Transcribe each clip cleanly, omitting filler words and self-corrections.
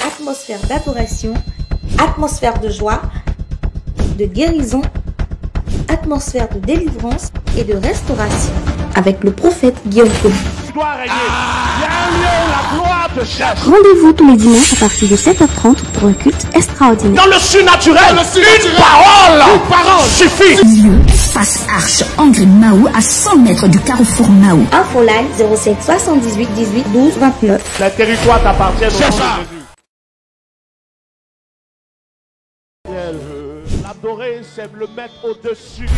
atmosphère d'adoration, atmosphère de joie, de guérison, atmosphère de délivrance et de restauration avec le prophète Guillaume Kofi. Rendez-vous tous les dimanches à partir de 7h30 pour un culte extraordinaire. Dans le surnaturel, une parole suffit. Lieu, espace Arche, Angry Mahou, à 100 mètres du carrefour Mahou. Infoline 07 78 18 12 29. Le territoire t'appartient au nom de Jésus. L'adorer, c'est le mettre au-dessus.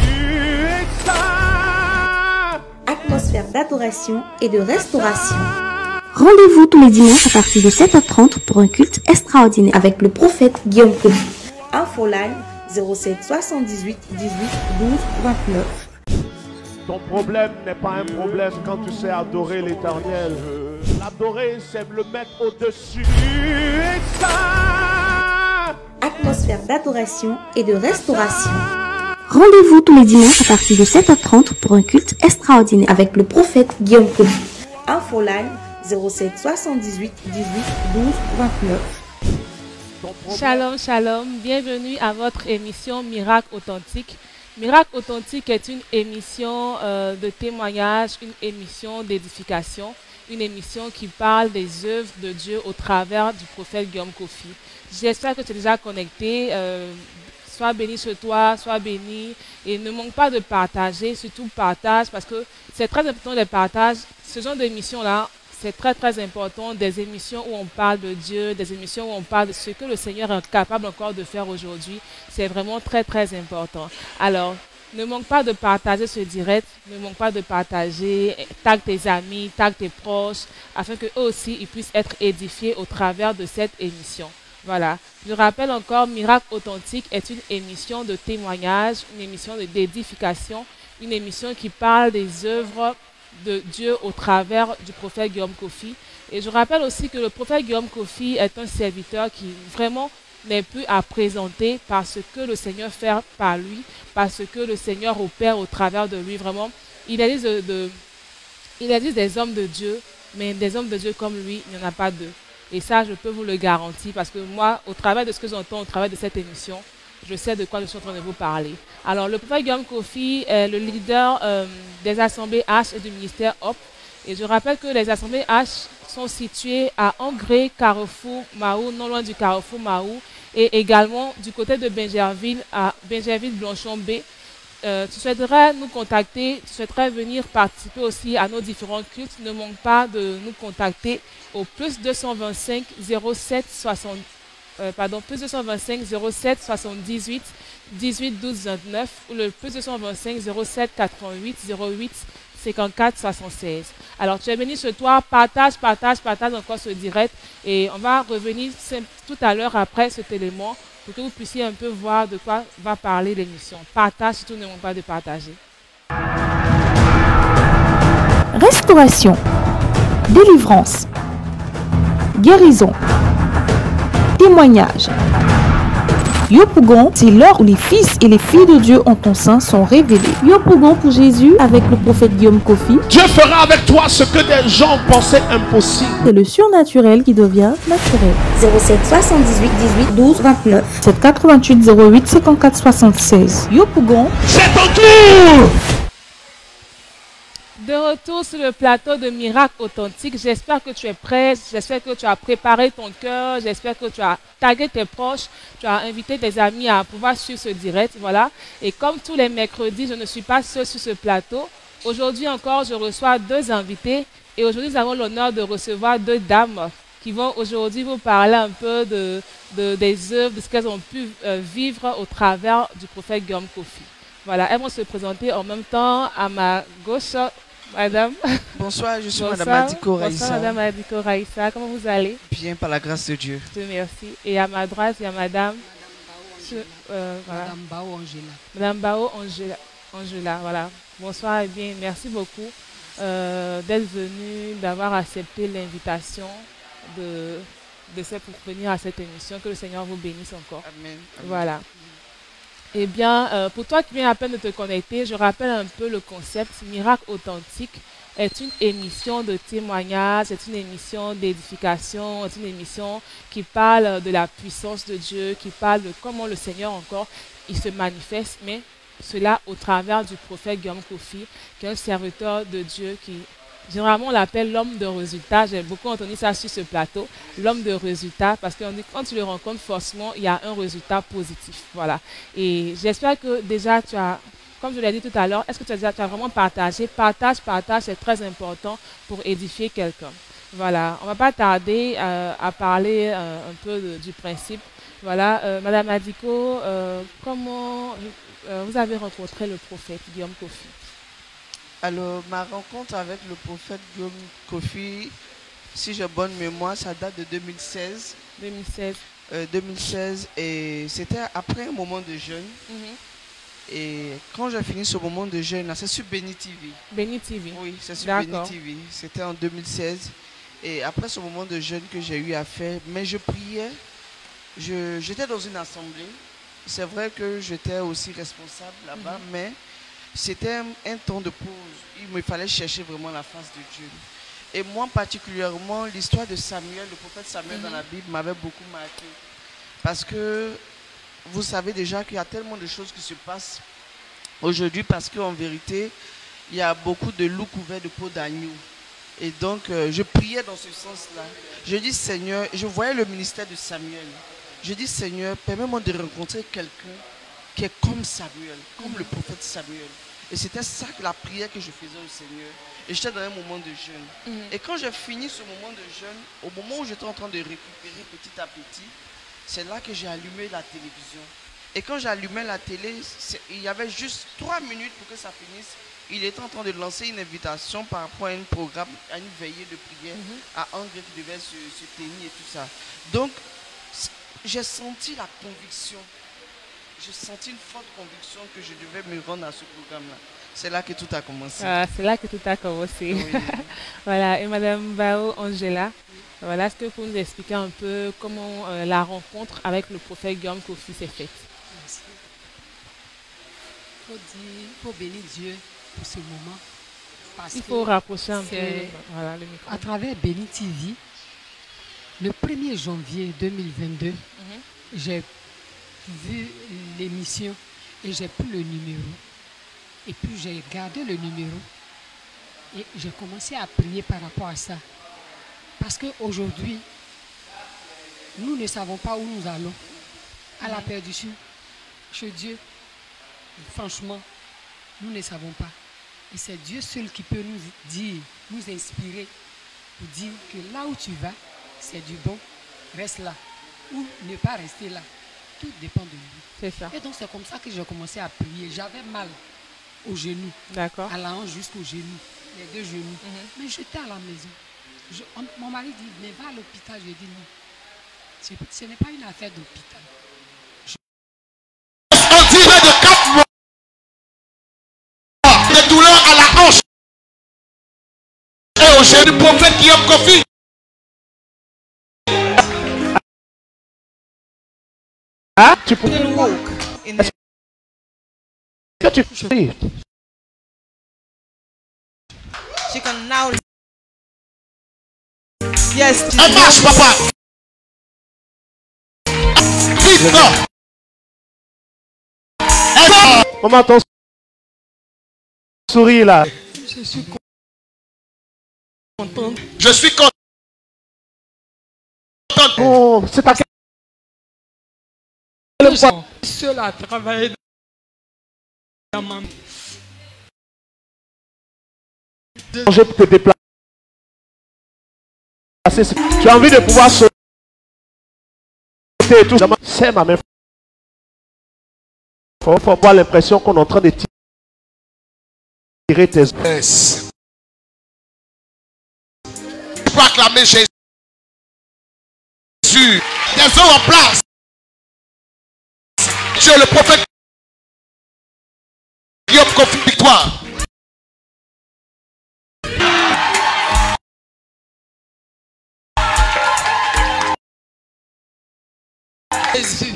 Atmosphère d'adoration et de restauration. Rendez-vous tous les dimanches à partir de 7h30 pour un culte extraordinaire avec le prophète Guillaume Kofi. Infoline 07 78 18 12 29. Ton problème n'est pas un problème quand tu sais adorer l'Éternel. L'adorer, c'est le mettre au-dessus. Atmosphère d'adoration et de restauration. Rendez-vous tous les dimanches à partir de 7h30 pour un culte extraordinaire avec le prophète Guillaume Kofi. Infoline 07 78 18 12 29. Shalom, shalom, bienvenue à votre émission Miracle Authentique. Miracle Authentique est une émission de témoignage, une émission d'édification, une émission qui parle des œuvres de Dieu au travers du prophète Guillaume Kofi. J'espère que tu es déjà connecté. Sois béni chez toi, sois béni et ne manque pas de partager, surtout partage parce que c'est très important de partager. Ce genre d'émission-là, c'est très très important, des émissions où on parle de Dieu, des émissions où on parle de ce que le Seigneur est capable encore de faire aujourd'hui. C'est vraiment très très important. Alors, ne manque pas de partager ce direct, ne manque pas de partager, tag tes amis, tag tes proches, afin qu'eux aussi ils puissent être édifiés au travers de cette émission. Voilà. Je rappelle encore, Miracle Authentique est une émission de témoignage, une émission d'édification, une émission qui parle des œuvres de Dieu au travers du prophète Guillaume Kofi. Et je rappelle aussi que le prophète Guillaume Kofi est un serviteur qui vraiment n'est plus à présenter parce que le Seigneur fait par lui, parce que le Seigneur opère au travers de lui. Vraiment, il existe des hommes de Dieu, mais des hommes de Dieu comme lui, il n'y en a pas deux. Et ça, je peux vous le garantir parce que moi, au travers de ce que j'entends, au travers de cette émission, je sais de quoi je suis en train de vous parler. Alors, le prophète Guillaume Kofi est le leader des assemblées H et du ministère HOP. Et je rappelle que les assemblées H sont situées à Angré, Carrefour, Mahou, non loin du Carrefour Mahou, et également du côté de Bingerville, à Bingerville-Blanchon B. Tu souhaiterais nous contacter, tu souhaiterais venir participer aussi à nos différents cultes, ne manque pas de nous contacter au plus 225 07 78 18 12 29 ou le plus 225 07 88 08 54 76. Alors tu es béni chez toi, partage encore ce direct et on va revenir tout à l'heure après cet élément pour que vous puissiez un peu voir de quoi va parler l'émission. Partage, surtout ne manque pas de partager. Restauration, délivrance, guérison, témoignage. Yopougon, c'est l'heure où les fils et les filles de Dieu en ton sein sont révélés. Yopougon pour Jésus avec le prophète Guillaume Kofi. Dieu fera avec toi ce que des gens pensaient impossible. C'est le surnaturel qui devient naturel. 07 78 18 12 29. 7 88 08 54 76. Yopougon, C'est ton tour. De retour sur le plateau de Miracle Authentique, j'espère que tu es prêt, j'espère que tu as préparé ton cœur, j'espère que tu as tagué tes proches, tu as invité tes amis à pouvoir suivre ce direct, voilà. Et comme tous les mercredis, je ne suis pas seule sur ce plateau. Aujourd'hui encore, je reçois deux invités et aujourd'hui, nous avons l'honneur de recevoir deux dames qui vont aujourd'hui vous parler un peu des œuvres, de ce qu'elles ont pu vivre au travers du prophète Guillaume Kofi. Voilà, elles vont se présenter en même temps à ma gauche. Madame. Bonsoir, je suis Bonsoir. Madame Adiko Raïssa. Bonsoir, Madame Adiko Raïssa. Comment vous allez? Bien, par la grâce de Dieu. Dieu merci. Et à ma droite, il y a Madame. Voilà. Madame Bao Angela. Madame Bao Angela. Voilà. Bonsoir et bien, merci beaucoup d'être venue, d'avoir accepté l'invitation de pour venir à cette émission. Que le Seigneur vous bénisse encore. Amen. Voilà. Eh bien, pour toi qui viens à peine de te connecter, je rappelle un peu le concept Miracle Authentique est une émission de témoignage, c'est une émission d'édification, c'est une émission qui parle de la puissance de Dieu, qui parle de comment le Seigneur encore, il se manifeste, mais cela au travers du prophète Guillaume Kofi, qui est un serviteur de Dieu qui, généralement, on l'appelle l'homme de résultat. J'ai beaucoup entendu ça sur ce plateau, l'homme de résultat, parce que quand tu le rencontres, forcément, il y a un résultat positif. Voilà. Et j'espère que déjà, tu as, comme je l'ai dit tout à l'heure, est-ce que tu as vraiment partagé? Partage, c'est très important pour édifier quelqu'un. Voilà. On ne va pas tarder à parler un peu du principe. Voilà. Madame Adiko, comment vous avez rencontré le prophète Guillaume Kofi? Alors, ma rencontre avec le prophète Guillaume Kofi, si j'ai bonne mémoire, ça date de 2016. 2016, et c'était après un moment de jeûne. Et quand j'ai fini ce moment de jeûne, c'est sur Béni TV. Béni TV. Oui, c'est sur Béni TV. C'était en 2016. Et après ce moment de jeûne que j'ai eu à faire, mais je priais, j'étais dans une assemblée. C'est vrai que j'étais aussi responsable là-bas, mais c'était un temps de pause. Il me fallait chercher vraiment la face de Dieu. Et moi particulièrement, l'histoire de Samuel, le prophète Samuel dans la Bible, m'avait beaucoup marqué. Parce que vous savez déjà qu'il y a tellement de choses qui se passent aujourd'hui, parce qu'en vérité, il y a beaucoup de loups couverts de peau d'agneau. Et donc, je priais dans ce sens-là. Je dis, Seigneur, je voyais le ministère de Samuel. Je dis, Seigneur, permets-moi de rencontrer quelqu'un qui est comme Samuel, comme le prophète Samuel. Et c'était ça, la prière que je faisais au Seigneur. Et j'étais dans un moment de jeûne. Et quand j'ai fini ce moment de jeûne, au moment où j'étais en train de récupérer petit à petit, c'est là que j'ai allumé la télévision. Et quand j'allumais la télé, il y avait juste 3 minutes pour que ça finisse. Il était en train de lancer une invitation par rapport à un programme, à une veillée de prière à Angers qui devait se tenir et tout ça. Donc, j'ai senti la conviction. J'ai senti une forte conviction que je devais me rendre à ce programme-là. C'est là que tout a commencé. C'est là que tout a commencé. Oui. Voilà. Et Madame Bao Angela, voilà, est-ce que vous pouvez nous expliquer un peu comment la rencontre avec le prophète Guillaume Kofi s'est faite? Merci. Il faut bénir Dieu pour ce moment. Il faut rapprocher un peu voilà, le micro. À travers Béni TV, le 1er janvier 2022, j'ai vu l'émission et j'ai pris le numéro. Et puis j'ai gardé le numéro et j'ai commencé à prier par rapport à ça. Parce qu'aujourd'hui, nous ne savons pas où nous allons. À la perdition, chez Dieu, franchement, nous ne savons pas. Et c'est Dieu seul qui peut nous dire, nous inspirer, pour dire que là où tu vas, c'est du bon, reste là. Ou ne pas rester là. Tout dépend de lui. C'est ça. Et donc c'est comme ça que j'ai commencé à prier. J'avais mal aux genoux. D'accord. À la hanche jusqu'aux genoux. Les 2 genoux. Mais j'étais à la maison. Mon mari dit, mais va à l'hôpital. Je dis non. Ce n'est pas une affaire d'hôpital. On dirait de 4 mois. Des douleurs à la hanche. Et au genou du prophète Guillaume Kofi. Ah, tu peux. Est-ce que tu peux? She can now. Yes. Elle marche, papa. Vite, non. Maman, ton souris là. Je suis contente. Je suis contente. Oh, c'est ta Seul à travailler dans ma... Je peux te déplacer. Tu as envie de pouvoir sauter et tout. C'est ma main. Il faut avoir l'impression qu'on est en train de tirer tes fesses. Tu peux acclamer Jésus. Des hommes en place. Dieu, le prophète Guillaume Kofi, victoire. Jésus.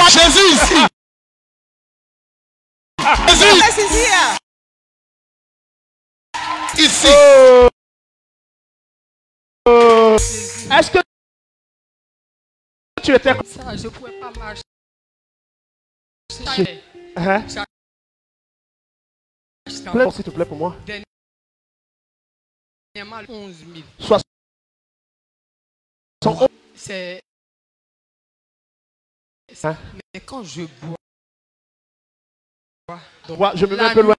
Jésus ici. Jésus. ici. Est-ce que tu étais... Ça, je ne pouvais pas marcher. Hein? S'il te plaît pour moi. Dernièrement, 11 000. 71. C'est... Hein? Mais quand je bois... Donc, Ouais, je me mets un peu loin.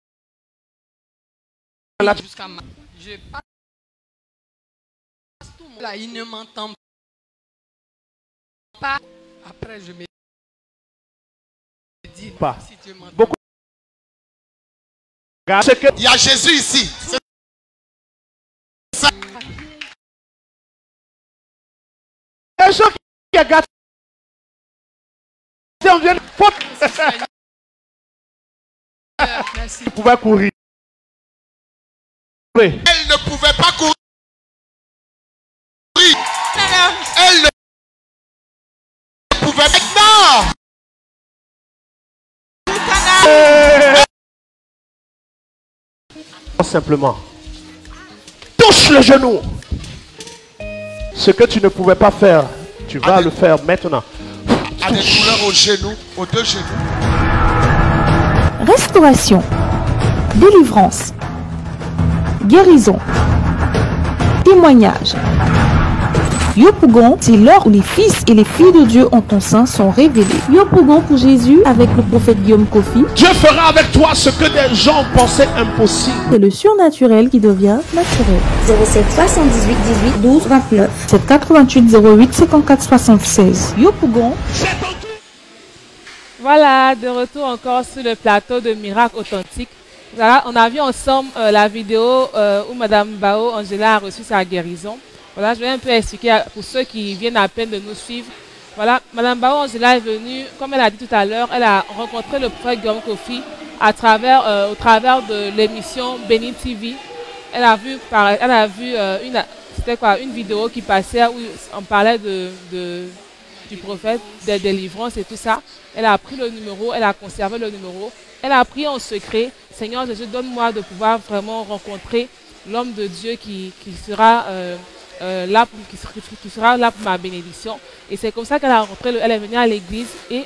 Là, jusqu'à ma... Je passe tout là, il ne m'entend pas. Après, je me dis... pas. Si tu m'entends... Beaucoup. Il y a Jésus ici. Un jour qui a gâté. On vient de faute. Merci. Vous pouvez courir. Oui. Elle ne pouvait pas courir. Elle ne pouvait maintenant. Simplement. Touche le genou. Ce que tu ne pouvais pas faire, tu vas le faire maintenant. À des douleurs aux genoux, aux deux genoux. Restauration, délivrance, guérison, témoignage. Yopougon, c'est l'heure où les fils et les filles de Dieu en ton sein sont révélés. Yopougon pour Jésus avec le prophète Guillaume Kofi. Dieu fera avec toi ce que des gens pensaient impossible. C'est le surnaturel qui devient naturel. 07 78 18 12 29. 7 88 08 54 76. Yopougon. Voilà, de retour encore sur le plateau de Miracle Authentique. Voilà, on a vu ensemble la vidéo où Madame Bao Angela a reçu sa guérison. Voilà, je vais un peu expliquer pour ceux qui viennent à peine de nous suivre. Voilà, Madame Bao Angela est venue, comme elle a dit tout à l'heure, elle a rencontré le prophète Guillaume Kofi au travers de l'émission Béni TV. Elle a vu une vidéo qui passait où on parlait du prophète, des délivrances et tout ça. Elle a pris le numéro, elle a conservé le numéro. Elle a prié en secret, Seigneur Jésus, donne-moi de pouvoir vraiment rencontrer l'homme de Dieu qui sera là pour ma bénédiction. Et c'est comme ça qu'elle a rencontré, elle est venue à l'église et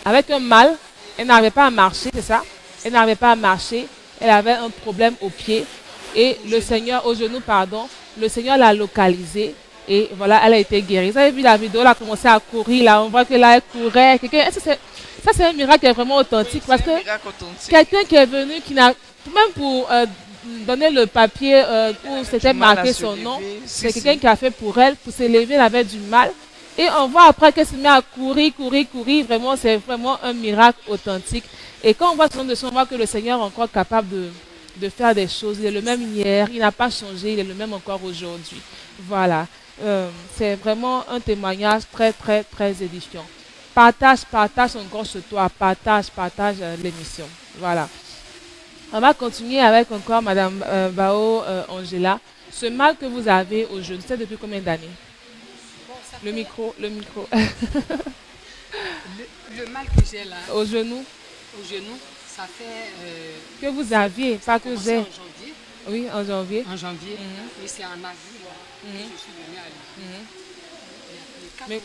avec un mal, elle n'arrivait pas à marcher, c'est ça? Elle n'arrivait pas à marcher, elle avait un problème au pied et le Seigneur, au genou, pardon, le Seigneur l'a localisée. Et voilà, elle a été guérie. Vous avez vu la vidéo, elle a commencé à courir. Là, on voit que là, elle courait. Ça, c'est un miracle qui est vraiment authentique. Parce que quelqu'un qui est venu, qui n'a même pour donner le papier où c'était marqué son nom, c'est quelqu'un qui a fait pour elle. Pour s'élever, elle avait du mal. Et on voit après qu'elle se met à courir. Vraiment, c'est vraiment un miracle authentique. Et quand on voit son nom dessus, on voit que le Seigneur est encore capable de faire des choses. Il est le même hier, il n'a pas changé, il est le même encore aujourd'hui. Voilà. C'est vraiment un témoignage très, très, très édifiant. Partage encore sur toi. Partage l'émission. Voilà. On va continuer avec encore Madame Bao Angela. Ce mal que vous avez au genou, c'est depuis combien d'années? Le micro. Le mal que j'ai là. Au genou. Au genou, ça fait... que vous aviez, pas que j'ai. En janvier. Oui, en janvier. En janvier. Et c'est en avril. Je suis venue à l'église. Mais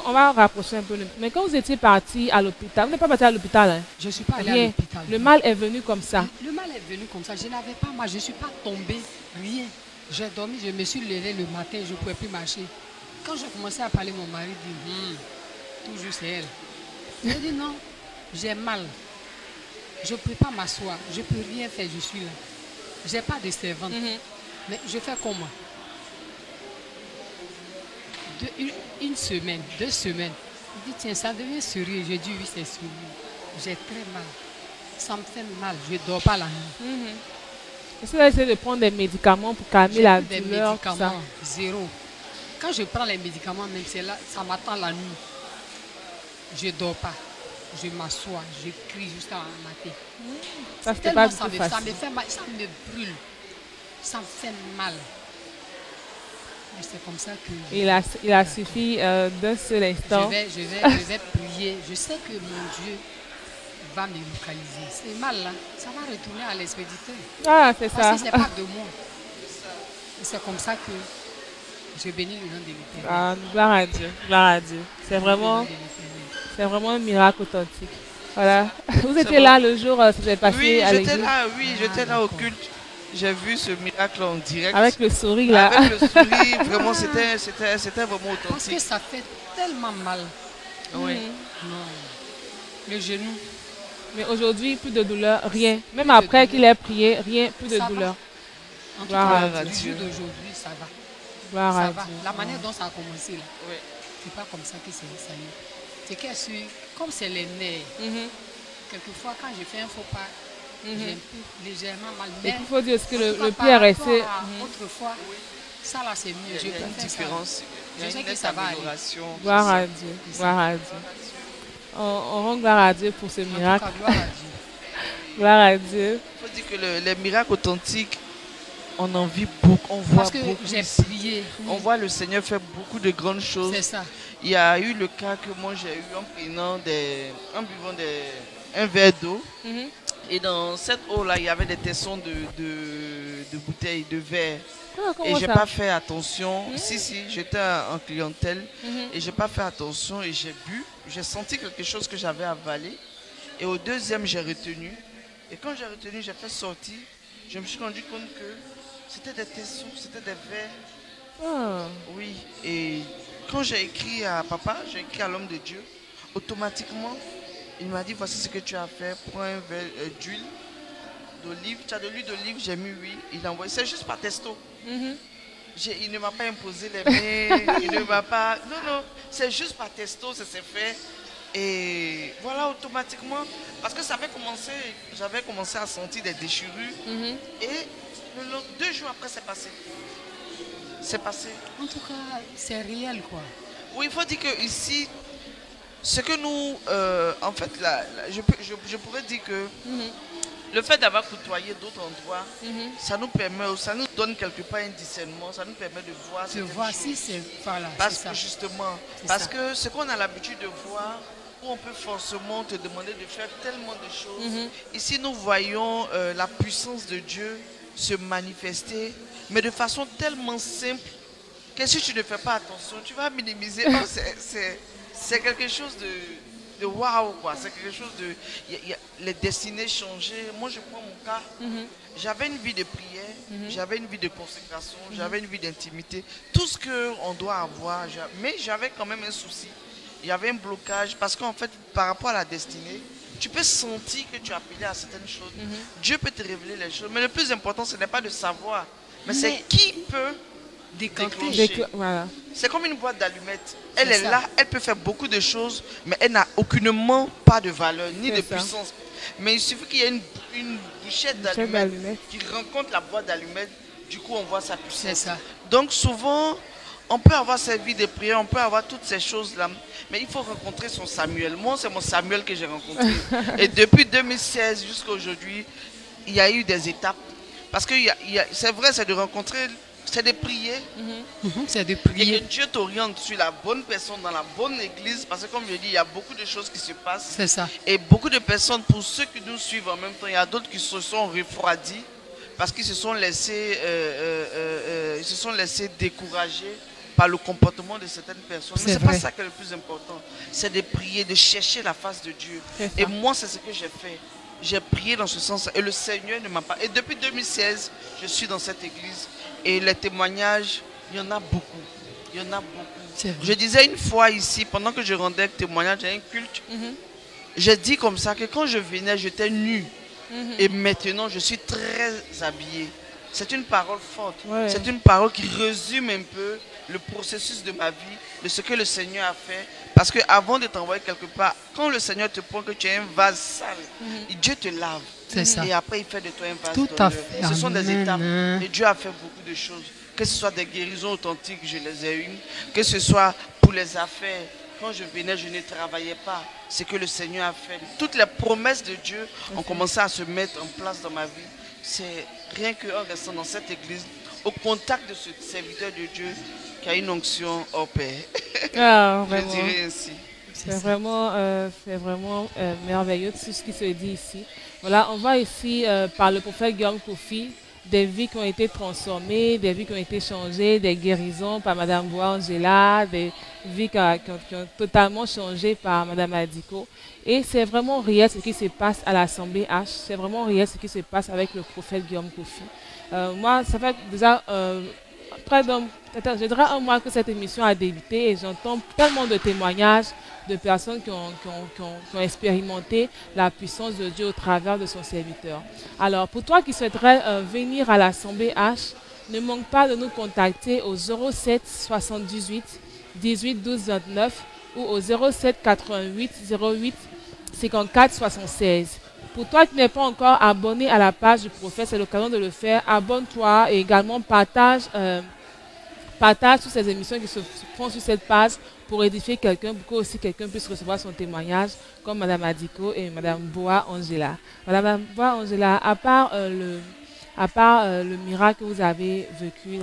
on va rapprocher un peu. Mais quand vous étiez parti à l'hôpital, vous n'êtes pas parti à l'hôpital, hein? Je ne suis pas allée à l'hôpital. Le mal est venu comme ça. Le mal est venu comme ça. Je n'avais pas mal. Je ne suis pas tombée. Rien. J'ai dormi. Je me suis levée le matin. Je ne pouvais plus marcher. Quand j'ai commencé à parler, mon mari dit toujours c'est elle. J'ai dit non. J'ai mal. Je ne peux pas m'asseoir. Je ne peux rien faire. Je suis là. Je n'ai pas de servante. Mais je fais comment? Une semaine, 2 semaines. Il dit, tiens, ça devient sérieux. J'ai dit, oui, c'est sérieux. J'ai très mal. Ça me fait mal. Je ne dors pas la nuit. Est-ce que vous essayez de prendre des médicaments pour calmer la douleur? Des médicaments, zéro. Quand je prends les médicaments, même c'est là, ça m'attend la nuit. Je ne dors pas. Je m'assois, je crie jusqu'à matin. Ça, c'était pas du tout ça me fait mal, ça me brûle. Ça me fait mal. C'est comme ça que... Il a suffi d'un seul instant. Je vais prier. Je sais que mon Dieu va me localiser. C'est mal là, ça va retourner à l'expéditeur. Ah, c'est ça. Parce que c'est pas de moi. C'est comme ça que je bénis le nom de l'Éternel. Ah, gloire à Dieu, gloire à Dieu. C'est vraiment un miracle authentique. Voilà. Vous étiez là le jour où ça s'est passé à l'église? J'étais là au culte. J'ai vu ce miracle en direct. Avec le sourire là. Avec le sourire, vraiment, c'était vraiment authentique. Parce que ça fait tellement mal. Oui. Non. Le genou. Mais aujourd'hui, plus de douleur, rien. Même après qu'il ait prié, rien, plus de douleur. En tout cas, le jour d'aujourd'hui, ça va. Gloire à Dieu. La manière dont ça a commencé là, c'est pas comme ça que ça y est. C'est que comme c'est les nerfs, quelquefois quand je fais un faux pas, j'ai un peu légèrement mal. Et il faut dire que le pied est resté. Autrefois, ça là c'est mieux. Il y a une différence. Je sais que ça va aller. Gloire à Dieu. Gloire à Dieu. On rend gloire à Dieu pour ce miracle. Gloire à Dieu. Gloire à Dieu. Il faut dire que les miracles authentiques, on en vit beaucoup, on voit parce que beaucoup. J'ai prié. On voit le Seigneur faire beaucoup de grandes choses. C'est ça. Il y a eu le cas que moi j'ai eu en buvant un verre d'eau. Et dans cette eau-là, il y avait des tessons de bouteilles, de verre. Et j'ai pas fait attention. Si, j'étais en clientèle. Et j'ai pas fait attention et j'ai bu. J'ai senti quelque chose que j'avais avalé. Et au deuxième, j'ai retenu. Et quand j'ai retenu, j'ai fait sortir. Je me suis rendu compte que c'était des tessons, c'était des verres. Oui. Et quand j'ai écrit à papa, j'ai écrit à l'homme de Dieu, automatiquement, il m'a dit, voici ce que tu as fait. Prends un verre d'huile d'olive. Tu as de l'huile d'olive, j'ai mis oui. Il a envoyé. C'est juste par testo. Il ne m'a pas imposé les mains. Il ne m'a pas... Non. C'est juste par testo, ça s'est fait. Et voilà, automatiquement. Parce que j'avais commencé à sentir des déchirures. Et 2 jours après, c'est passé. C'est passé. En tout cas, c'est réel, quoi. Oui, il faut dire que ici, ce que nous, en fait, je pourrais dire que le fait d'avoir côtoyé d'autres endroits, ça nous permet, ça nous donne quelque part un discernement, ça nous permet de voir. De voir si c'est voilà. Parce que justement, parce que ce qu'on a l'habitude de voir, où on peut forcément te demander de faire tellement de choses. Ici, nous voyons la puissance de Dieu se manifester, mais de façon tellement simple que si tu ne fais pas attention, tu vas minimiser. Oh, c'est quelque chose de waouh, quoi. C'est quelque chose de... les destinées changées. Moi, je prends mon cas. J'avais une vie de prière, j'avais une vie de consécration, j'avais une vie d'intimité. Tout ce qu'on doit avoir. Mais j'avais quand même un souci. Il y avait un blocage parce qu'en fait, par rapport à la destinée, tu peux sentir que tu es appelé à certaines choses. Dieu peut te révéler les choses. Mais le plus important, ce n'est pas de savoir, mais c'est qui peut déclencher. Voilà. C'est comme une boîte d'allumettes. Elle est là, elle peut faire beaucoup de choses, mais elle n'a aucunement pas de valeur, ni de puissance. Mais il suffit qu'il y ait une bouchette d'allumettes qui rencontre la boîte d'allumettes. Du coup, on voit sa puissance. Donc souvent, on peut avoir sa vie de prière, on peut avoir toutes ces choses-là, mais il faut rencontrer son Samuel. Moi, c'est mon Samuel que j'ai rencontré. Et depuis 2016 jusqu'à aujourd'hui, il y a eu des étapes. Parce que c'est vrai, c'est de rencontrer, c'est de prier. C'est de prier. Et que Dieu t'oriente sur la bonne personne, dans la bonne église. Parce que comme je dis, il y a beaucoup de choses qui se passent. C'est ça. Et beaucoup de personnes, pour ceux qui nous suivent en même temps, il y a d'autres qui se sont refroidis. Parce qu'ils se sont laissés décourager par le comportement de certaines personnes. Mais ce n'est pas ça qui est le plus important. C'est de prier, de chercher la face de Dieu. Et moi, c'est ce que j'ai fait. J'ai prié dans ce sens. Et le Seigneur ne m'a pas... Et depuis 2016, je suis dans cette église. Et les témoignages, il y en a beaucoup. Il y en a beaucoup. Je disais une fois ici, pendant que je rendais témoignage à un culte, j'ai dit comme ça que quand je venais, j'étais nue. Et maintenant, je suis très habillée. C'est une parole forte. C'est une parole qui résume un peu le processus de ma vie, de ce que le Seigneur a fait. Parce qu'avant de t'envoyer quelque part, quand le Seigneur te prend que tu es un vase sale, Dieu te lave. Ça. Et après, il fait de toi un vase Tout à fait. Ce sont des étapes. Et Dieu a fait beaucoup de choses. Que ce soit des guérisons authentiques, je les ai eues. Que ce soit pour les affaires. Quand je venais, je ne travaillais pas. C'est que le Seigneur a fait. Toutes les promesses de Dieu ont commencé à se mettre en place dans ma vie. C'est rien qu'en restant dans cette église, au contact de ce serviteur de Dieu qui a une onction hors pair. Ah, je dirais ainsi. C'est vraiment merveilleux tout ce qui se dit ici. Voilà, on voit ici par le prophète Guillaume Kofi des vies qui ont été transformées, des vies qui ont été changées, des guérisons par Madame Boa Angela, des vies qui ont totalement changé par Madame Adiko. Et c'est vraiment réel ce qui se passe à l'Assemblée H. C'est vraiment réel ce qui se passe avec le prophète Guillaume Kofi. Moi, ça fait déjà je dirais un mois que cette émission a débuté et j'entends tellement de témoignages de personnes qui ont expérimenté la puissance de Dieu au travers de son serviteur. Alors, pour toi qui souhaiterais venir à l'Assemblée H, ne manque pas de nous contacter au 07 78 18 12 29 ou au 07 88 08 54 76. Pour toi qui n'es pas encore abonné à la page du prophète, c'est l'occasion de le faire. Abonne-toi et également partage toutes ces émissions qui se font sur cette page pour édifier quelqu'un, pour que aussi quelqu'un puisse recevoir son témoignage, comme Madame Adiko et Madame Boa Angela. Madame Boa Angela, à part le miracle que vous avez vécu,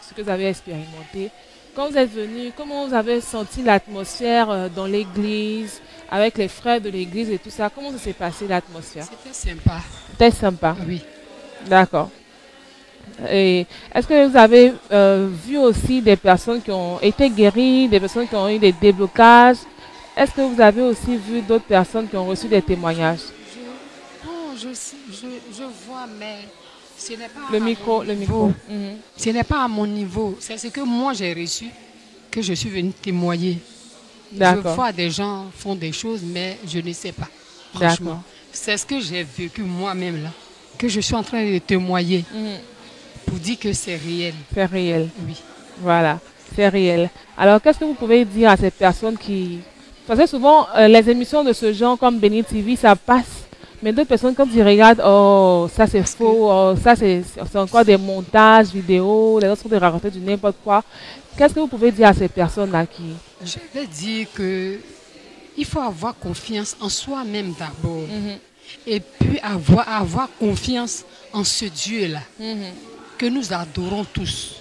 ce que vous avez expérimenté, quand vous êtes venu, comment vous avez senti l'atmosphère dans l'église, avec les frères de l'église et tout ça? Comment ça s'est passé l'atmosphère? C'était sympa. C'était sympa? Oui. D'accord. Et est-ce que vous avez vu aussi des personnes qui ont été guéries, des personnes qui ont eu des déblocages? Est-ce que vous avez aussi vu d'autres personnes qui ont reçu des témoignages? Je vois, mais ce n'est pas le micro. Ce n'est pas à mon niveau. C'est ce que moi j'ai reçu, que je suis venue témoigner. Je vois des gens font des choses, mais je ne sais pas. Franchement, c'est ce que j'ai vécu moi-même là, que je suis en train de témoigner. Pour dire que c'est réel. C'est réel. Oui. Voilà, c'est réel. Alors, qu'est-ce que vous pouvez dire à ces personnes qui... Parce que souvent, les émissions de ce genre, comme Béni TV, ça passe. Mais d'autres personnes, quand ils regardent, oh, ça c'est faux, oh, ça c'est encore des montages vidéo, les autres sont de raconter du n'importe quoi. Qu'est-ce que vous pouvez dire à ces personnes-là qui... Je vais dire qu'il faut avoir confiance en soi-même d'abord. Et puis avoir confiance en ce Dieu-là. Que nous adorons tous.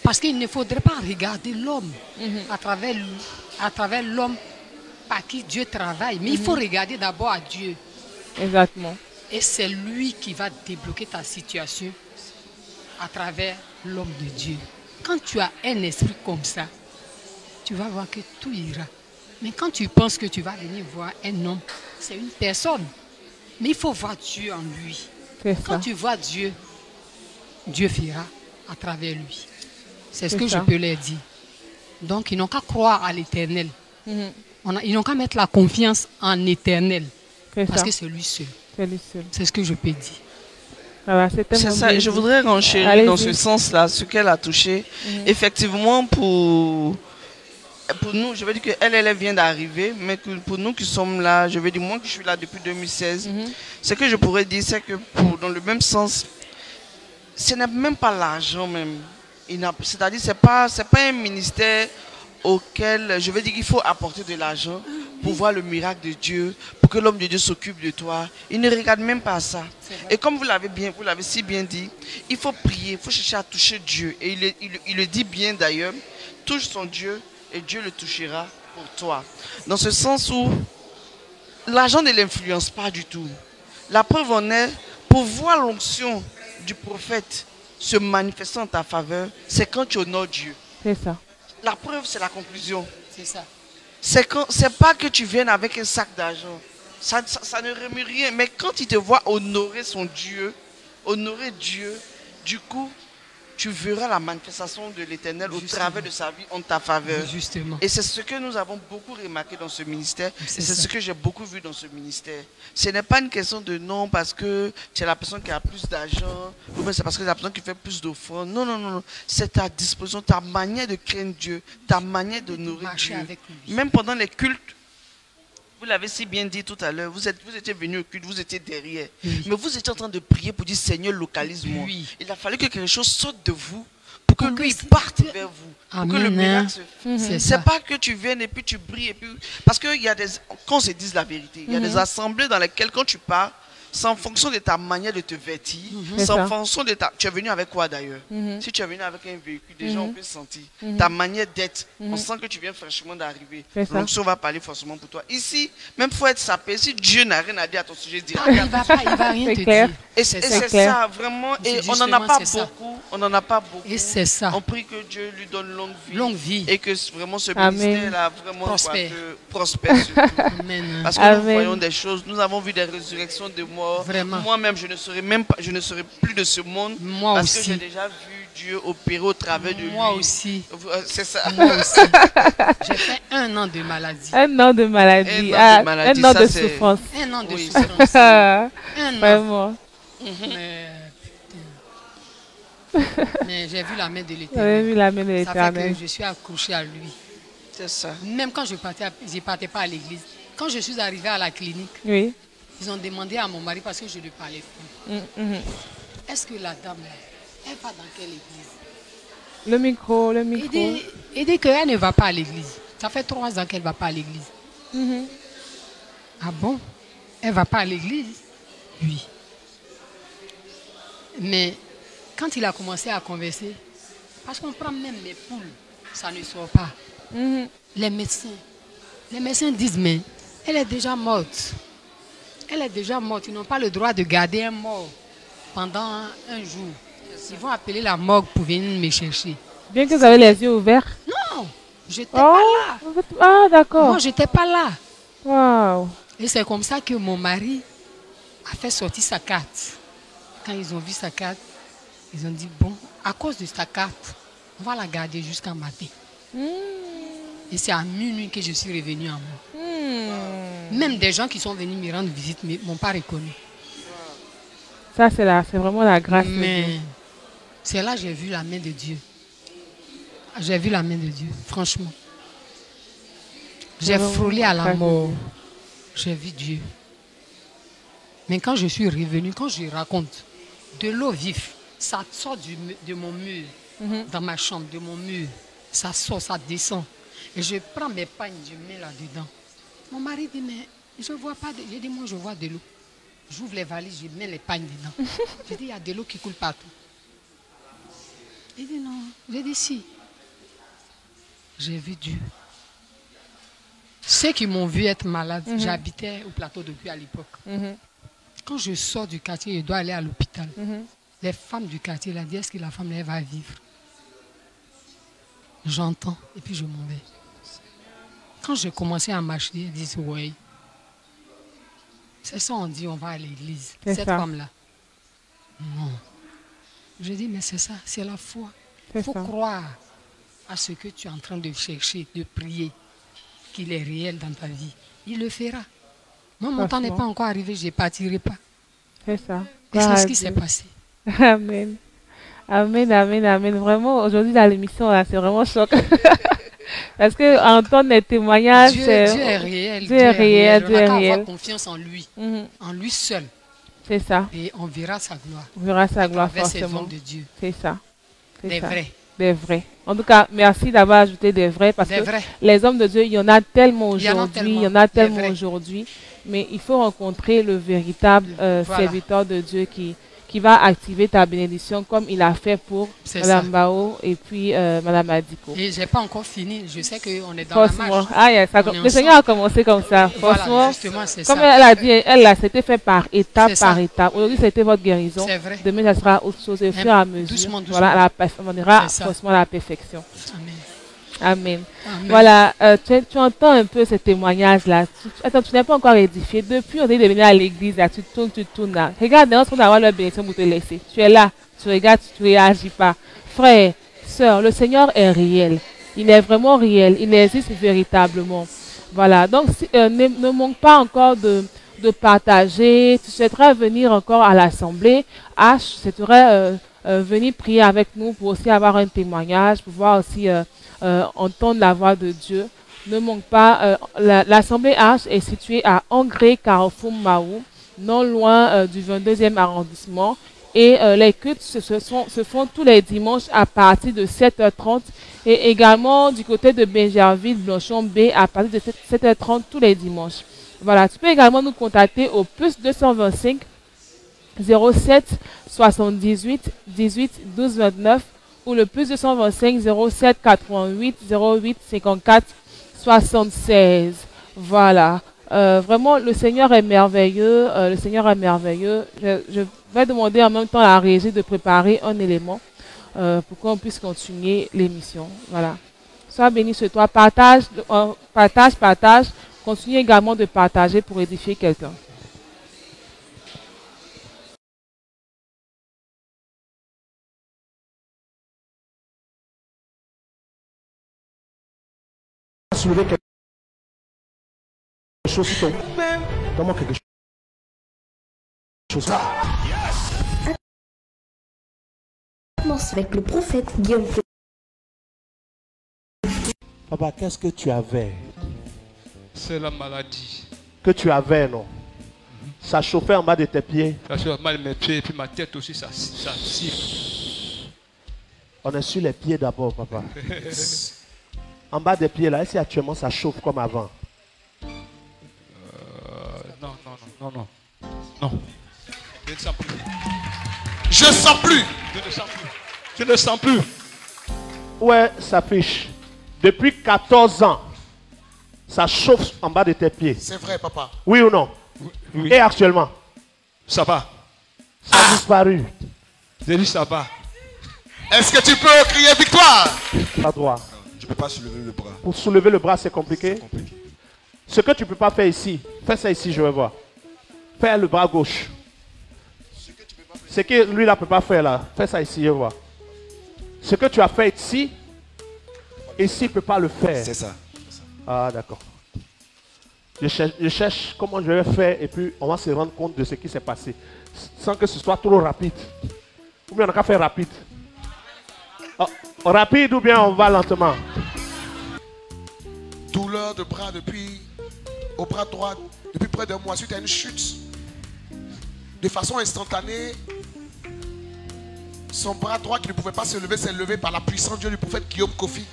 Parce qu'il ne faudrait pas regarder l'homme à travers l'homme par qui Dieu travaille. Mais il faut regarder d'abord à Dieu. Exactement. Et c'est lui qui va débloquer ta situation à travers l'homme de Dieu. Quand tu as un esprit comme ça, tu vas voir que tout ira. Mais quand tu penses que tu vas venir voir un homme, c'est une personne. Mais il faut voir Dieu en lui. Quand tu vois Dieu, Dieu fera à travers lui. C'est ce que je peux leur dire. Donc, ils n'ont qu'à croire à l'Éternel. Ils n'ont qu'à mettre la confiance en l'Éternel. Parce que c'est lui seul. C'est ce que je peux dire. Voilà, c'est ça. Je voudrais renchérir dans ce sens-là, ce qu'elle a touché. Effectivement, pour nous, je veux dire qu'elle vient d'arriver, mais que pour nous qui sommes là, je veux dire, moi qui suis là depuis 2016, ce que je pourrais dire, c'est que dans le même sens, ce n'est même pas l'argent même. C'est-à-dire, c'est pas un ministère auquel, je veux dire qu'il faut apporter de l'argent pour voir le miracle de Dieu, pour que l'homme de Dieu s'occupe de toi. Il ne regarde même pas ça. Et comme vous l'avez si bien dit, il faut prier, il faut chercher à toucher Dieu. Et il le dit bien d'ailleurs, touche son Dieu et Dieu le touchera pour toi. Dans ce sens où l'argent ne l'influence pas du tout. La preuve en est, pour voir l'onction du prophète se manifestant en ta faveur, c'est quand tu honores Dieu. C'est ça. La preuve, c'est la conclusion. C'est ça. C'est pas que tu viennes avec un sac d'argent. Ça ne remet rien. Mais quand il te voit honorer son Dieu, honorer Dieu, du coup, tu verras la manifestation de l'Éternel au travers de sa vie en ta faveur. Justement. Et c'est ce que nous avons beaucoup remarqué dans ce ministère. Et c'est ce que j'ai beaucoup vu dans ce ministère. Ce n'est pas une question de non parce que tu es la personne qui a plus d'argent, ou bien c'est parce que tu es la personne qui fait plus d'offrandes. Non, non, non. C'est ta disposition, ta manière de craindre Dieu, ta manière d'honorer Dieu. Même pendant les cultes, vous l'avez si bien dit tout à l'heure, vous étiez venu au culte, vous étiez derrière. Oui. Mais vous étiez en train de prier pour dire Seigneur, localise-moi. Oui. Il a fallu que quelque chose sorte de vous pour que lui parte vers vous. Amen, pour que le miracle se fasse. C'est pas que tu viennes et puis tu brilles. Et puis... Parce qu'il y a des. Qu'on se dise la vérité, il y a des assemblées dans lesquelles quand tu pars, c'est en fonction de ta manière de te vêtir. C'est C'est en ça. fonction de ta... Tu es venu avec quoi d'ailleurs? Si tu es venu avec un véhicule, déjà on peut sentir. Ta manière d'être, on sent que tu viens fraîchement d'arriver. C'est ça. L'onction va parler forcément pour toi. Ici, même il faut être sapé. Si Dieu n'a rien à dire à ton sujet, dis Il va rien C'est te clair. dire. Et C'est c'est ça. ça, vraiment. Et C'est on n'en a justement, pas c'est ça. beaucoup. On n'en a pas beaucoup. Et c'est ça. On prie que Dieu lui donne longue vie. Longue vie. Et que vraiment ce Amen. ministère-là vraiment Prospère. prospère surtout. Amen. Parce que nous Amen. voyons des choses, nous avons vu des résurrections de morts. Vraiment. Moi-même, je ne serai même pas, je ne serai plus de ce monde. Moi parce que aussi. j'ai déjà vu Dieu opérer au travers de lui. Moi aussi. C'est ça. Moi aussi. J'ai fait 1 an de maladie. Un an de maladie. Un an de maladie, un an ça, de c'est- souffrance. 1 an de Oui. souffrance. Ah, 1 an. Vraiment. Mais, mais j'ai vu la main de J'avais l'Éternel. vu la main de Ça fait l'Éternel. que je suis accrochée à lui. C'est ça. Même quand je partais pas à l'église. Quand je suis arrivée à la clinique, Oui. ils ont demandé à mon mari parce que je ne parlais plus. Est-ce que la dame, là, elle va dans quelle église? Le micro, le Et micro. dit qu'elle ne va pas à l'église. Ça fait 3 ans qu'elle ne va pas à l'église. Ah bon? Elle ne va pas à l'église? Oui. Mais quand il a commencé à converser, parce qu'on prend même les poules, ça ne sort pas. Les médecins disent, mais elle est déjà morte. Elle est déjà morte. Ils n'ont pas le droit de garder un mort pendant un jour. Ils vont appeler la morgue pour venir me chercher. Bien que vous avez les yeux ouverts. Non, je n'étais pas là. Ah, d'accord. Non, je n'étais pas là. Waouh. Et c'est comme ça que mon mari a fait sortir sa carte. Quand ils ont vu sa carte, ils ont dit, bon, à cause de sa carte, on va la garder jusqu'à matin. Et c'est à minuit que je suis revenue en moi. Même des gens qui sont venus me rendre visite ne m'ont pas reconnu. Ça, c'est vraiment la grâce de Dieu. Mais c'est là que j'ai vu la main de Dieu. J'ai vu la main de Dieu, franchement. J'ai vraiment frôlé à la la grâce de mort. Dieu. J'ai vu Dieu. Mais quand je suis revenue, quand je raconte, de l'eau vive, ça sort de mon mur, dans ma chambre, de mon mur. Ça sort, ça descend. Et je prends mes pagnes, je mets là-dedans. Mon mari dit, mais je ne vois pas de... J'ai dit, moi, je vois de l'eau. J'ouvre les valises, je mets les pagnes dedans. J'ai dit, il y a de l'eau qui coule partout. Il dit, non. J'ai dit, si. J'ai vu Dieu. Ceux qui m'ont vu être malade, j'habitais au plateau de Guy à l'époque. Quand je sors du quartier, je dois aller à l'hôpital. Les femmes du quartier la disent, est-ce que la femme elle va vivre? J'entends et puis je m'en vais. Quand j'ai commencé à marcher, ils disent, oui. C'est ça, on dit, on va à l'église. C'est Cette ça. femme-là. Non. Je dis, mais c'est ça, c'est la foi. Il faut ça. croire à ce que tu es en train de chercher, de prier, qu'il est réel dans ta vie. Il le fera. Moi, mon temps n'est pas encore arrivé, je ne partirai pas. C'est ça. Et c'est ce qui s'est passé. Amen. Amen, amen, amen. Vraiment, aujourd'hui, dans l'émission, là, c'est vraiment choc. Parce que entendre les témoignages, Dieu c'est... est réel. Dieu est réel, On Dieu a est qu'à réel. avoir confiance en lui. En lui seul. C'est ça. Et on verra sa gloire. On verra sa gloire Avec ces forcément. hommes de Dieu. C'est ça. C'est Des ça. vrais. Des vrais. En tout cas, merci d'avoir ajouté des vrais parce Des que vrais. les hommes de Dieu, il y en a tellement Il y en a aujourd'hui. Il y en tellement. a Des tellement vrais. aujourd'hui. Mais il faut rencontrer le véritable Voilà. serviteur de Dieu qui va activer ta bénédiction comme il a fait pour C'est Mme ça. Bao et puis Mme Adiko. Et je n'ai pas encore fini. Je sais qu'on est dans la Franchement, marche. ah, yeah, On est le Seigneur a ensemble. commencé comme ça. Voilà, Franchement, justement, c'est comme ça. elle a dit, elle là, c'était fait par étape C'est ça. par étape. Aujourd'hui, c'était votre guérison. C'est vrai. Demain, ça sera autre chose. Et au fur et à mesure, Doucement, doucement. voilà, on ira C'est ça. forcément à la perfection. Amen. Amen. Amen. Voilà, tu entends un peu ce témoignage-là. Attends, tu n'es pas encore édifié. Depuis, on est de venir à l'église, là, tu tournes là. Regarde, on va avoir leur bénédiction pour te laisser. Tu es là, tu regardes, tu ne réagis pas. Frère, sœur, le Seigneur est réel. Il est vraiment réel. Il existe véritablement. Voilà, donc ne manque pas encore de partager. Tu souhaiterais venir encore à l'assemblée. H, tu souhaiterais venir prier avec nous pour aussi avoir un témoignage, pour pouvoir aussi entendre la voix de Dieu. Ne manque pas, l'Assemblée H est située à Angré, Carrefour, Mahou, non loin du 22e arrondissement. Et les cultes se font tous les dimanches à partir de 7h30 et également du côté de Benjerville, Blanchon B à partir de 7h30 tous les dimanches. Voilà, tu peux également nous contacter au plus 225 07 78 18 12 29 ou le plus 225 07 88 08 54 76. Voilà. Vraiment, le Seigneur est merveilleux. Le Seigneur est merveilleux. Je vais demander en même temps à la régie de préparer un élément pour qu'on puisse continuer l'émission. Voilà. Sois béni sur toi. Partage, partage. Continue également de partager pour édifier quelqu'un. Soulever quelque chose sur ton... Comment quelque chose... Avec le prophète Guillaume. Papa, qu'est-ce que tu avais? C'est la maladie. Que tu avais, non? Ça chauffait en bas de tes pieds. Ça chauffait en bas de mes pieds et puis ma tête aussi, ça siffle. On est sur les pieds d'abord, papa. En bas des pieds, là, est-ce qu'actuellement ça chauffe comme avant? Non. Je ne sens plus. Je sens plus. Je ne sens plus. Ouais, ça fiche. Depuis 14 ans, ça chauffe en bas de tes pieds. C'est vrai, papa. Oui ou non? Oui. Et actuellement? Ça va. Ça a disparu. J'ai dit ça va. Est-ce que tu peux crier victoire? Pas droit. Je ne peux pas soulever le bras. Pour soulever le bras, c'est compliqué. Ce que tu ne peux pas faire ici, fais ça ici, je vais voir. Fais le bras gauche. Ce que lui là ne peut pas faire là, fais ça ici, je vais voir. Ce que tu as fait ici, ici, il ne peut pas le faire. C'est ça. Ah, d'accord. Je cherche comment je vais faire et puis on va se rendre compte de ce qui s'est passé. Sans que ce soit trop rapide. Ou bien on n'a qu'à faire rapide. Oh, rapide ou bien on va lentement. Douleur de bras au bras droit depuis près d'un mois suite à une chute. De façon instantanée, son bras droit qui ne pouvait pas se lever s'est levé par la puissance Dieu du prophète Guillaume Kofi.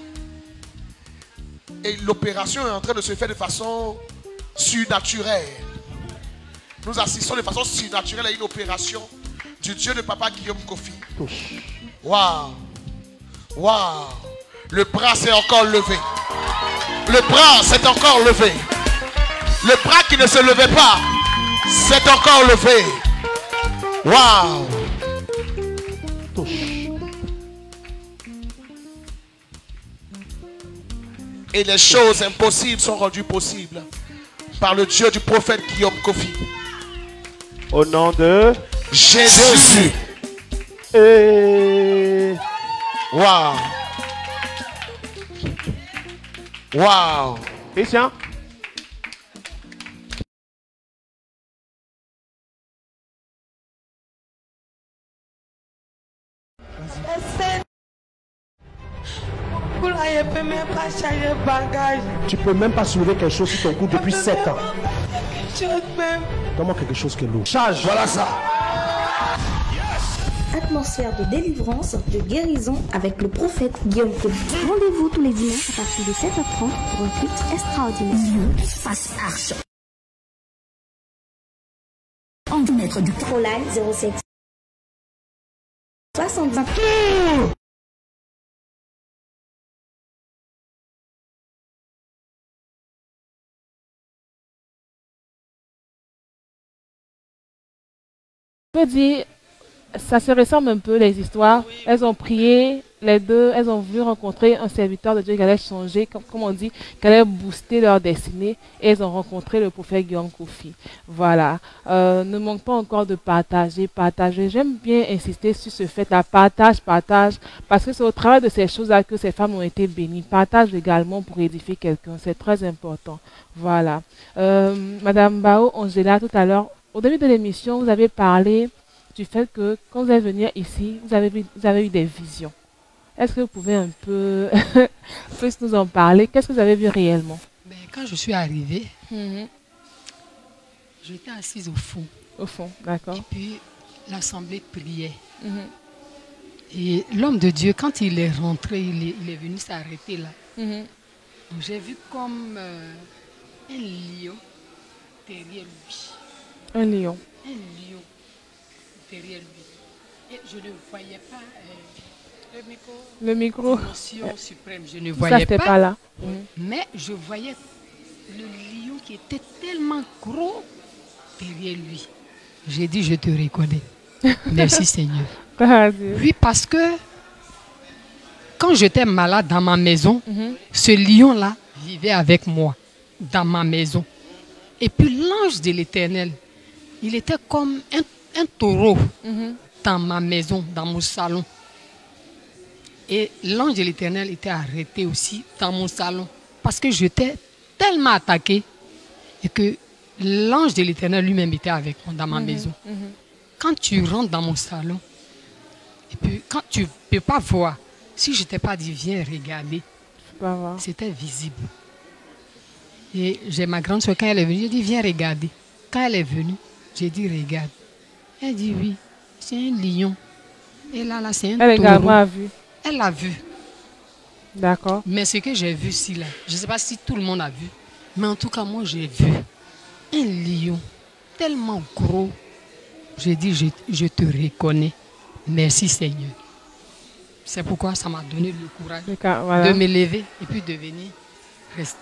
Et l'opération est en train de se faire de façon surnaturelle. Nous assistons de façon surnaturelle à une opération du Dieu de papa Guillaume Kofi. Waouh! Waouh! Le bras s'est encore levé. Le bras s'est encore levé. Le bras qui ne se levait pas s'est encore levé. Waouh! Et les choses impossibles sont rendues possibles par le Dieu du prophète Guillaume Kofi. Au nom de Jésus. Et... Waouh! Waouh! Christian? Tu peux même pas soulever quelque chose sur ton cou depuis 7 ans. Comment quelque chose qui est lourd? Charge, voilà ça. Atmosphère de délivrance, de guérison avec le prophète Guillaume Kofi. Rendez-vous tous les dimanches à partir de 7h30 pour un culte extraordinaire. Face Arche. En mètre du Proline 07 65. Je peux dire, ça se ressemble un peu les histoires. Oui. Elles ont prié, les deux, elles ont voulu rencontrer un serviteur de Dieu qui allait changer, comme on dit, qui allait booster leur destinée. Et elles ont rencontré le prophète Guillaume Kofi. Voilà. Ne manque pas encore de partager. J'aime bien insister sur ce fait-là. Partage. Parce que c'est au travers de ces choses-là que ces femmes ont été bénies. Partage également pour édifier quelqu'un. C'est très important. Voilà. Madame Bao, Angela, tout à l'heure, au début de l'émission, vous avez parlé du fait que quand vous allez venir ici, vous avez eu des visions. Est-ce que vous pouvez un peu plus nous en parler? Qu'est-ce que vous avez vu réellement? Ben, quand je suis arrivée, j'étais assise au fond. Au fond, d'accord. Et puis, l'assemblée priait. Et l'homme de Dieu, quand il est rentré, il est venu s'arrêter là. Donc, j'ai vu comme un lion derrière lui. Un lion. Un lion derrière lui. Et je ne voyais pas le micro. L'émotion suprême, je ne Ça, voyais c'était pas. pas là. Mais je voyais le lion qui était tellement gros derrière lui. J'ai dit, je te reconnais. Merci Seigneur. Oui, parce que quand j'étais malade dans ma maison, ce lion-là vivait avec moi dans ma maison. Et puis l'ange de l'Éternel, il était comme un taureau dans ma maison, dans mon salon. Et l'ange de l'Éternel était arrêté aussi dans mon salon parce que j'étais tellement attaqué et que l'ange de l'Éternel lui-même était avec moi dans ma maison. Quand tu rentres dans mon salon, et puis quand tu ne peux pas voir, si je t'ai pas dit viens regarder, c'était visible. Et j'ai ma grande soeur, quand elle est venue, j'ai dit viens regarder. Quand elle est venue, j'ai dit regarde. Elle dit oui, c'est un lion. Et là, c'est un taureau. Elle également a vu. Elle l'a vu. D'accord. Mais ce que j'ai vu ici, là, je ne sais pas si tout le monde a vu, mais en tout cas, moi, j'ai vu un lion tellement gros. J'ai dit, je te reconnais. Merci Seigneur. C'est pourquoi ça m'a donné le courage de me lever et puis de venir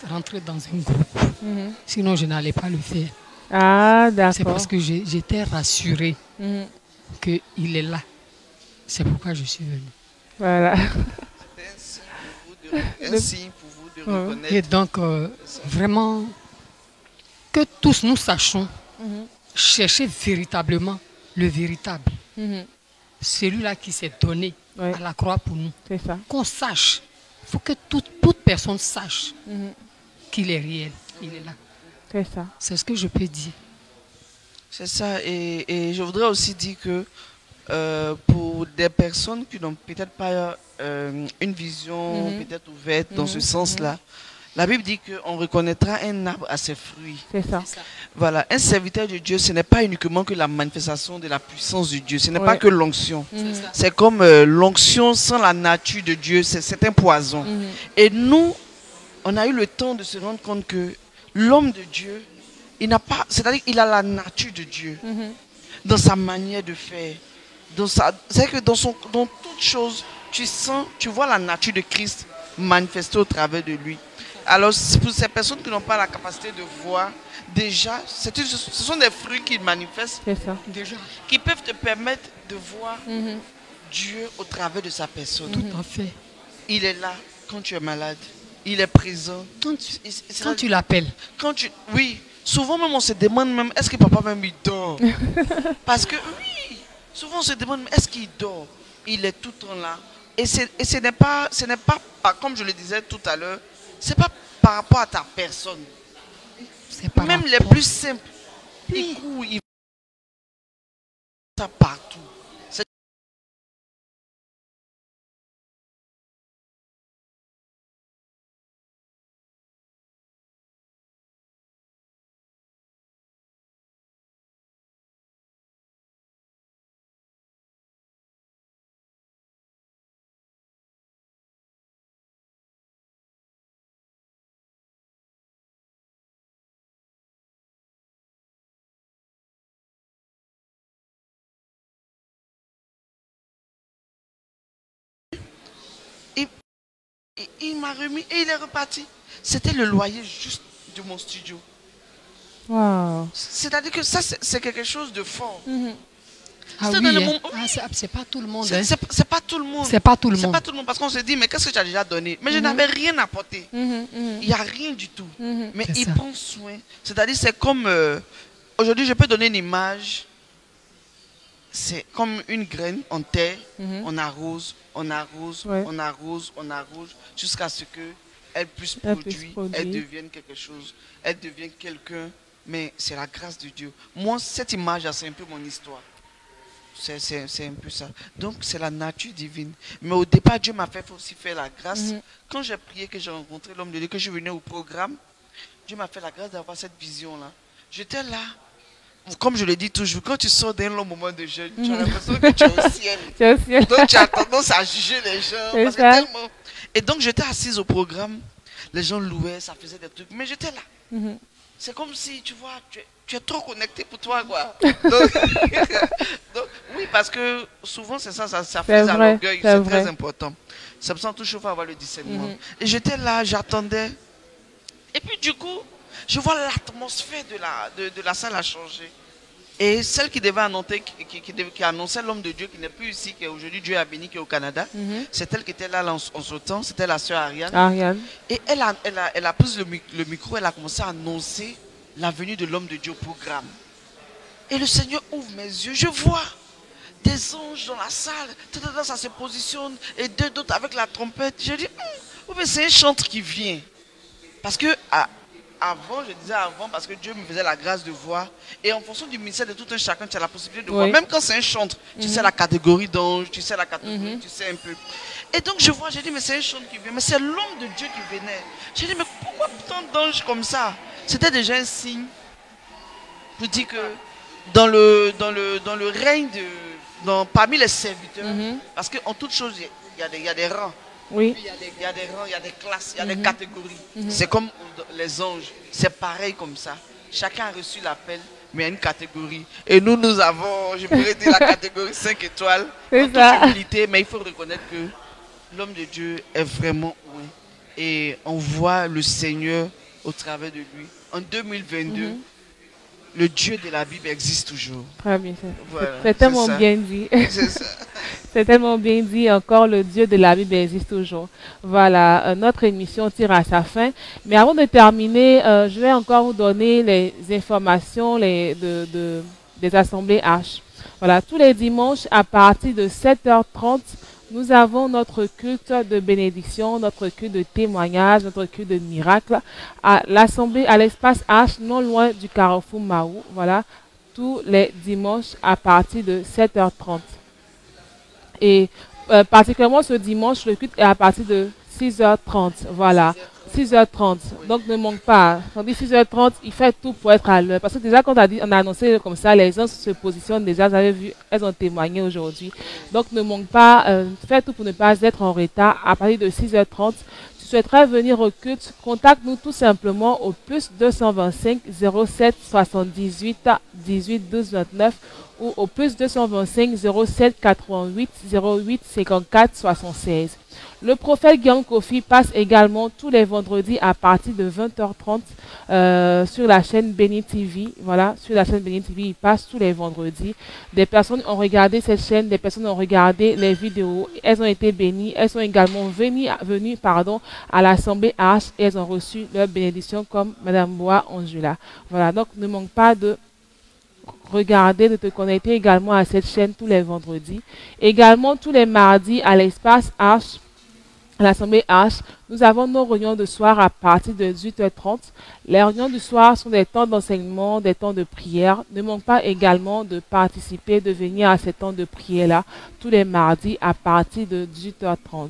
rentrer dans un groupe. Sinon, je n'allais pas le faire. Ah, d'accord. C'est parce que j'étais rassurée qu'il est là. C'est pourquoi je suis venue. Voilà. C'est un signe pour vous de reconnaître. Et donc, vraiment, que tous nous sachions chercher véritablement le véritable. Celui-là qui s'est donné à la croix pour nous. C'est ça. Qu'on sache. Il faut que toute personne sache qu'il est réel. Il est là. C'est ça. C'est ce que je peux dire. C'est ça. Et je voudrais aussi dire que pour des personnes qui n'ont peut-être pas une vision peut-être ouverte dans ce sens-là, la Bible dit qu'on reconnaîtra un arbre à ses fruits. C'est ça. Voilà, un serviteur de Dieu, ce n'est pas uniquement que la manifestation de la puissance de Dieu, ce n'est pas que l'onction. C'est comme l'onction sans la nature de Dieu, c'est un poison. Et nous, on a eu le temps de se rendre compte que l'homme de Dieu, il n'a pas, c'est-à-dire qu'il a la nature de Dieu dans sa manière de faire. C'est que dans toute chose, tu sens, tu vois la nature de Christ manifestée au travers de lui. Alors, pour ces personnes qui n'ont pas la capacité de voir, déjà, ce sont des fruits qui manifestent, déjà, qui peuvent te permettre de voir Dieu au travers de sa personne. Tout à fait. Il est là quand tu es malade. Il est présent. Quand tu l'appelles. Oui. Souvent même, on se demande même, est-ce que papa même il dort? Parce que oui, souvent on se demande, est-ce qu'il dort? Il est tout le temps là. Et ce n'est pas, comme je le disais tout à l'heure, c'est pas par rapport à ta personne. Même les plus simples, ils courent, ils ça partout. Il m'a remis et il est reparti. C'était le loyer juste de mon studio. Wow. C'est-à-dire que ça, c'est quelque chose de fort. Ah oui, c'est pas tout le monde. C'est pas tout le monde. C'est pas tout le monde. C'est pas tout le monde parce qu'on se dit, mais qu'est-ce que tu as déjà donné? Mais je n'avais rien apporté. Il n'y a rien du tout. Mais il prend soin. C'est-à-dire, c'est comme... aujourd'hui, je peux donner une image. C'est comme une graine en terre. On arrose, on arrose, on arrose, on arrose, jusqu'à ce qu'elle puisse produire, elle devienne quelque chose, elle devienne quelqu'un. Mais c'est la grâce de Dieu. Moi, cette image-là, c'est un peu mon histoire. C'est un peu ça. Donc, c'est la nature divine. Mais au départ, Dieu m'a fait aussi faire la grâce. Quand j'ai prié, que j'ai rencontré l'homme de Dieu, que je venais au programme, Dieu m'a fait la grâce d'avoir cette vision-là. J'étais là. Comme je le dis toujours, quand tu sors d'un long moment de jeûne, tu as l'impression que tu es au ciel. Donc, tu as tendance à juger les gens. Parce que tellement... Et donc, j'étais assise au programme. Les gens louaient, ça faisait des trucs. Mais j'étais là. C'est comme si, tu vois, tu es trop connecté pour toi, quoi. Donc, Oui, parce que souvent, c'est ça C'est fait à vrai, l'orgueil. c'est C'est vrai. très important. C'est pour ça que toujours, il faut avoir le discernement. Et j'étais là, j'attendais. Et puis, du coup, je vois l'atmosphère de la salle a changé. Et celle qui devait annoncer, qui annonçait l'homme de Dieu, qui n'est plus ici, qui est aujourd'hui Dieu a béni, qui est au Canada, c'est elle qui était là en ce temps, c'était la sœur Ariane. Ariane. Et elle a pris le micro, elle a commencé à annoncer la venue de l'homme de Dieu au programme. Et le Seigneur ouvre mes yeux, je vois des anges dans la salle, ça se positionne, et deux d'autres avec la trompette. Je dis, c'est un chantre qui vient. Parce que avant, je disais avant, parce que Dieu me faisait la grâce de voir. Et en fonction du ministère de tout un chacun, tu as la possibilité de voir. Même quand c'est un chantre, tu sais la catégorie d'ange, tu sais la catégorie, tu sais un peu. Et donc je vois, j'ai dit, mais c'est un chantre qui vient. Mais c'est l'homme de Dieu qui venait. J'ai dit, mais pourquoi tant d'anges comme ça? C'était déjà un signe pour dire que dans le règne parmi les serviteurs, parce qu'en toute chose, il y a des rangs. Oui. Il y a des rangs, il y a des classes, il y a des catégories. C'est comme les anges, c'est pareil comme ça. Chacun a reçu l'appel, mais il y a une catégorie. Et nous avons, je pourrais dire, la catégorie 5 étoiles. C'est ça. Humilité, mais il faut reconnaître que l'homme de Dieu est vraiment oué. Et on voit le Seigneur au travers de lui. En 2022, le Dieu de la Bible existe toujours. Très bien, voilà, c'est tellement bien dit. C'est ça. C'est tellement bien dit, encore le Dieu de la Bible existe toujours. Voilà, notre émission tire à sa fin. Mais avant de terminer, je vais encore vous donner les informations des assemblées H. Voilà, tous les dimanches à partir de 7h30, nous avons notre culte de bénédiction, notre culte de témoignage, notre culte de miracle à l'assemblée, à l'espace H, non loin du carrefour Mahou. Voilà, tous les dimanches à partir de 7h30. Et particulièrement ce dimanche, le culte est à partir de 6h30. Voilà, 6h30. Donc ne manque pas. On dit 6h30, il fait tout pour être à l'heure. Parce que déjà, quand on a annoncé comme ça, les gens se positionnent déjà. Vous avez vu, elles ont témoigné aujourd'hui. Donc ne manque pas, faites tout pour ne pas être en retard. À partir de 6h30, tu souhaiterais venir au culte, contacte-nous tout simplement au plus 225 07 78 18 12 29 ou au plus 225 07 88 08 54 76. Le prophète Guillaume Kofi passe également tous les vendredis à partir de 20h30 sur la chaîne Béni TV. Voilà, sur la chaîne Béni TV, il passe tous les vendredis. Des personnes ont regardé cette chaîne, des personnes ont regardé les vidéos, elles ont été bénies, elles sont également venues à l'Assemblée H et elles ont reçu leur bénédiction comme Madame Boa Angela. Voilà, donc ne manque pas de regarder, de te connecter également à cette chaîne tous les vendredis. Également tous les mardis à l'espace H, à l'Assemblée H, nous avons nos réunions de soir à partir de 18h30. Les réunions du soir sont des temps d'enseignement, des temps de prière. Ne manque pas également de participer, de venir à ces temps de prière-là tous les mardis à partir de 18h30.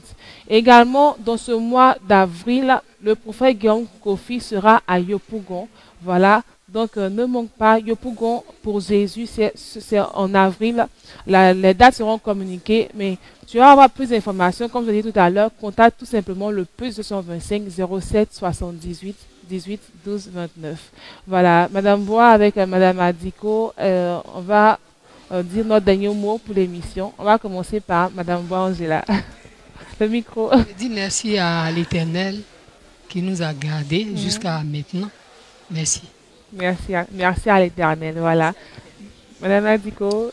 Également, dans ce mois d'avril, le prophète Guillaume Kofi sera à Yopougon. Voilà. Donc, ne manque pas, Yopougon pour Jésus, c'est en avril. Les dates seront communiquées, mais tu vas avoir plus d'informations. Comme je l'ai dit tout à l'heure, contacte tout simplement le plus 225 07 78 18 12 29. Voilà, Madame Bois avec Madame Adiko, on va dire notre dernier mot pour l'émission. On va commencer par Madame Bois Angela. Le micro. Je dis merci à l'Éternel qui nous a gardés jusqu'à maintenant. Merci. Merci à l'Éternel, voilà. Madame Adiko.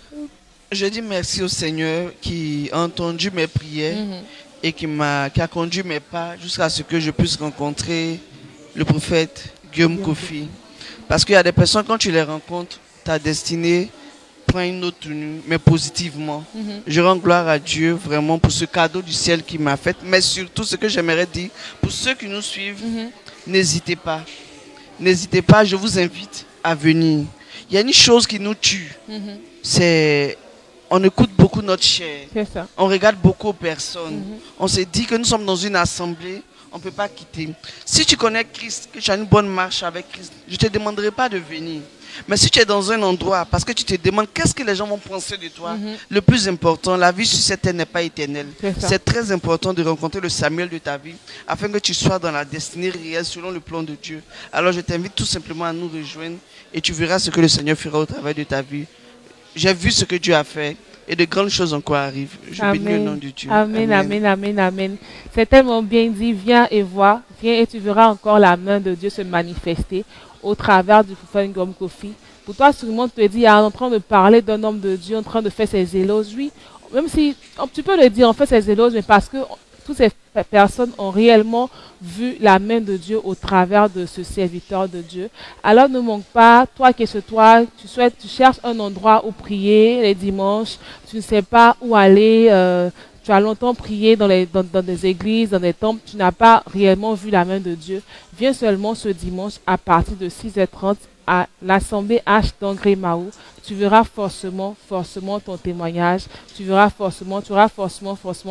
Je dis merci au Seigneur qui a entendu mes prières et qui a conduit mes pas jusqu'à ce que je puisse rencontrer le prophète Guillaume Kofi. Parce qu'il y a des personnes, quand tu les rencontres, ta destinée prend une autre tenue, mais positivement. Je rends gloire à Dieu vraiment pour ce cadeau du ciel qu'il m'a fait. Mais surtout, ce que j'aimerais dire, pour ceux qui nous suivent, n'hésitez pas. N'hésitez pas, je vous invite à venir. Il y a une chose qui nous tue, c'est on écoute beaucoup notre chair, on regarde beaucoup aux personnes. On se dit que nous sommes dans une assemblée, on ne peut pas quitter. Si tu connais Christ, que tu as une bonne marche avec Christ, je ne te demanderai pas de venir. Mais si tu es dans un endroit, parce que tu te demandes qu'est-ce que les gens vont penser de toi, le plus important, la vie sur cette terre n'est pas éternelle. C'est très important de rencontrer le Samuel de ta vie, afin que tu sois dans la destinée réelle selon le plan de Dieu. Alors je t'invite tout simplement à nous rejoindre et tu verras ce que le Seigneur fera au travers de ta vie. J'ai vu ce que Dieu a fait et de grandes choses encore arrivent. Je bénis le nom de Dieu. Amen, amen, amen, amen. C'est tellement bien dit. Viens et vois. Viens et tu verras encore la main de Dieu se manifester au travers du prophète Guillaume Kofi. Pour toi, sûrement, tu te dis, en train de parler d'un homme de Dieu, en train de faire ses éloges. Oui, même si tu peux le dire, on fait ses éloges, mais parce que toutes ces personnes ont réellement vu la main de Dieu au travers de ce serviteur de Dieu. Alors ne manque pas, toi qui es chez toi, tu cherches un endroit où prier les dimanches, tu ne sais pas où aller, tu as longtemps prié dans des églises, dans des temples, tu n'as pas réellement vu la main de Dieu. Viens seulement ce dimanche à partir de 6h30 à l'Assemblée H d'Angre Mahou. Tu verras forcément ton témoignage. Tu auras forcément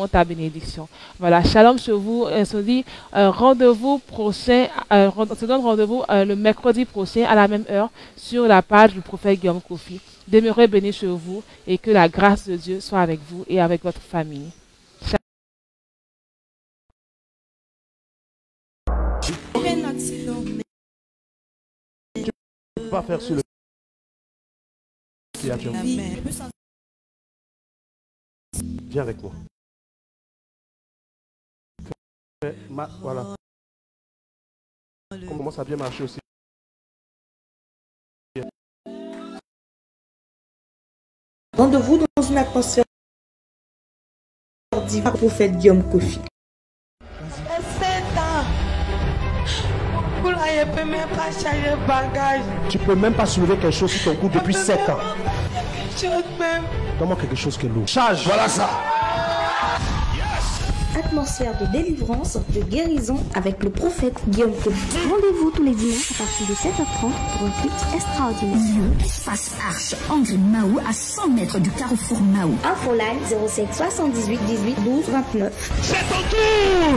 ta bénédiction. Voilà, shalom chez vous. On se dit rendez-vous prochain, on se donne rendez-vous le mercredi prochain à la même heure sur la page du prophète Guillaume Kofi. Demeurez bénis chez vous et que la grâce de Dieu soit avec vous et avec votre famille. Pas faire sur le viens avec moi. Voilà. On commence à bien marcher aussi. Rendez-vous dans une atmosphère divine au prophète Guillaume Kofi. Tu peux même pas soulever quelque chose sur ton cou depuis 7 ans. Donne-moi quelque chose qui est lourd. Charge. Voilà ça. Atmosphère de délivrance, de guérison avec le prophète Guillaume Kofi. Rendez-vous tous les dimanches à partir de 7h30 pour un culte extraordinaire. Face Arche, Angre Mahou, à 100 mètres du carrefour Mahou. Infoline 07 78 18 12 29. C'est ton tour.